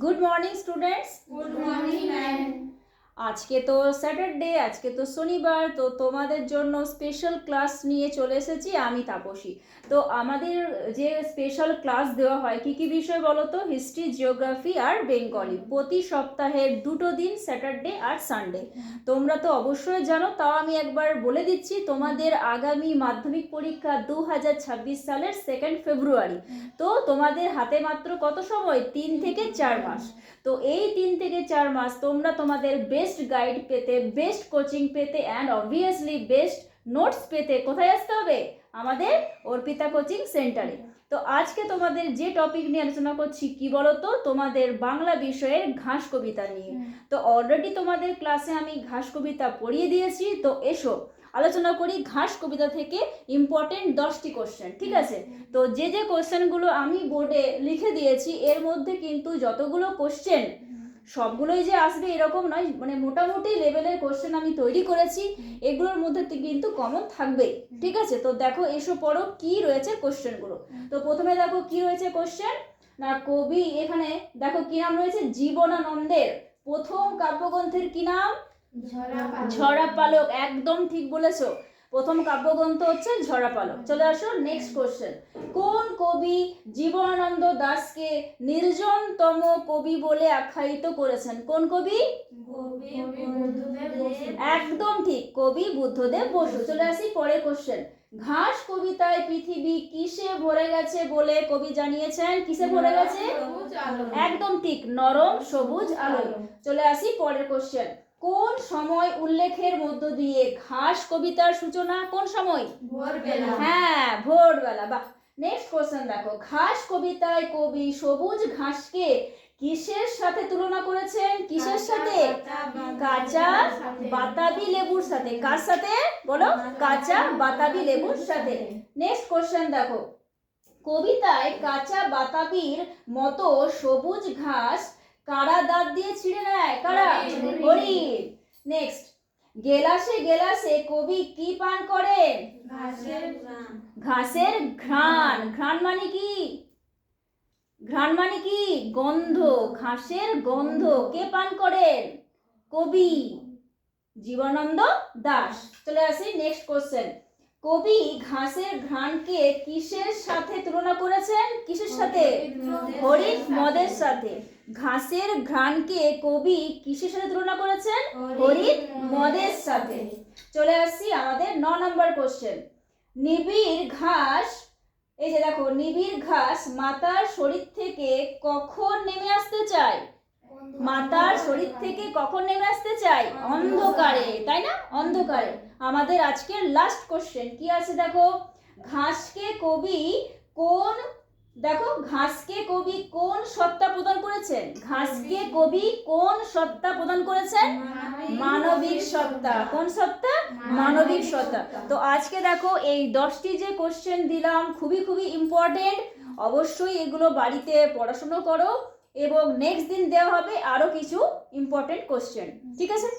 Good morning students. Good morning ma'am. আজকে তো Saturday, আজকে তো শনিবার, তো তোমাদের জন্য স্পেশাল ক্লাস নিয়ে চলে এসেছি আমি তাপসী। তো আমাদের যে স্পেশাল ক্লাস দেওয়া হয় কি কি বিষয় বলো তো? হিস্ট্রি, জিওগ্রাফি আর বেঙ্গলি, প্রতি সপ্তাহের দুটো দিন, স্যাটারডে আর সানডে। তোমরা তো অবশ্যই জানো, তাও আমি একবার বলে দিচ্ছি, তোমাদের আগামী মাধ্যমিক পরীক্ষা 2026 সালের 2 ফেব্রুয়ারি। তো তোমাদের হাতে মাত্র কত সময়? 3 থেকে 4 মাস। তো এই 3 থেকে 4 মাস তোমরা তোমাদের বেস্ট গাইড পেতে, বেস্ট কোচিং পেতে অ্যান্ড অবভিয়াসলি বেস্ট নোটস পেতে কোথায় আসতে হবে? আমাদের অর্পিতা কোচিং সেন্টারে। তো আজকে তোমাদের যে টপিক নিয়ে আলোচনা করছি কি বলো তো? তোমাদের বাংলা বিষয়ের ঘাস কবিতা নিয়ে। তো অলরেডি তোমাদের ক্লাসে আমি ঘাস কবিতা পড়িয়ে দিয়েছি, তো এসো আলোচনা করি ঘাস কবিতা থেকে ইম্পর্টেন্ট 10টি কোশ্চেন। ঠিক আছে? তো যে যে কোশ্চেনগুলো আমি বোর্ডে লিখে দিয়েছি এর মধ্যে কিন্তু যতগুলো কোশ্চেন সবগুলোই যে আসবে এরকম নয়, মানে মোটামুটি লেভেলের কোশ্চেন আমি তৈরি করেছি, এগুলোর মধ্যে কিন্তু কমন থাকবে। ঠিক আছে? তো দেখো, এসো পড়ো কি রয়েছে কোশ্চেনগুলো। তো প্রথমে দেখো কি রয়েছে কোশ্চেন না, কবি এখানে দেখো কি নাম রয়েছে? জীবনানন্দের প্রথম কাব্যগ্রন্থের কি নাম? ঝরা পালক। একদম ঠিক বলেছো, প্রথম কাব্যগ্রন্থ হচ্ছে ঝরা পালক। চলে আসো নেক্সট কোশ্চেন। কোন কবি জীবনানন্দ দাশকে নির্জনতম কবি বলে আখ্যায়িত করেছেন? কোন কবি? একদম ঠিক, কবি বুদ্ধদেব বসু। চলে আসি পরের কোশ্চেন। ঘাস কবিতায় পৃথিবী কিসে ভরে গেছে বলে কবি জানিয়েছেন? কিসে ভরে গেছে? একদম ঠিক, নরম সবুজ আলো। চলে আসি পরের কোশ্চেন। কোন সময় উল্লেখের মধ্য দিয়ে ঘাস কবিতার সূচনা? কোন সময়? ভোরবেলা। হ্যাঁ, ভোরবেলা। বাহ। নেক্সট কোশ্চেন দেখো, ঘাস কবিতায় কবি সবুজ ঘাসকে কিসের সাথে তুলনা করেছেন? কিসের সাথে? কাঁচা বাতাবি লেবুর সাথে। কার সাথে বলো? কাঁচা বাতাবি লেবুর সাথে। নেক্সট কোশ্চেন দেখো, কবিতায় কাঁচা বাতাবির মতো সবুজ ঘাস কারা দাঁত দিয়ে ছিঁড়ে নেয়? কারা? হরিণ। নেক্সট, গেলাসে গেলাসে কবি কি পান করেন? ঘাসের ঘ্রাণ। ঘ্রাণ মানে কি? ঘ্রাণ মানে কি? গন্ধ। ঘাসের গন্ধ কে পান করেন? কবি জীবনানন্দ দাশ। চলে আসি নেক্সট কোশ্চেন। কবি ঘাসের ঘ্রাণকে কিসের সাথে তুলনা করেছেন? কিসের সাথে? হরিৎ মদের সাথে। ঘাসের ঘ্রাণকে কবি কিসের সাথে তুলনা করেছেন? হরিৎ মদের সাথে। চলে আসছি আমাদের 9 নম্বর কোশ্চেন। নিবিড় ঘাস, এই যে দেখো, নিবিড় ঘাস মাতার শরীর থেকে কখন নেমে আসতে চায়? মাতার শরীর থেকে কখন নেমে আসতে চাই? অন্ধকারে, তাই না? অন্ধকারে। আমাদের আজকের লাস্ট কোশ্চেন কি আছে দেখো, ঘাসকে কবি কোন, দেখো ঘাসকে কবি কোন সত্তা প্রদান করেছেন? ঘাসকে কবি কোন সত্তা প্রদান করেছেন? মানবিক সত্তা। কোন সত্তা? মানবিক সত্তা। তো আজকে দেখো এই 10টি যে কোশ্চেন দিলাম খুবই খুবই ইম্পর্টেন্ট, অবশ্যই এগুলো বাড়িতে পড়াশোনা করো এবং নেক্সট দিন দেওয়া হবে আরো কিছু ইম্পর্টেন্ট কোশ্চেন। ঠিক আছে?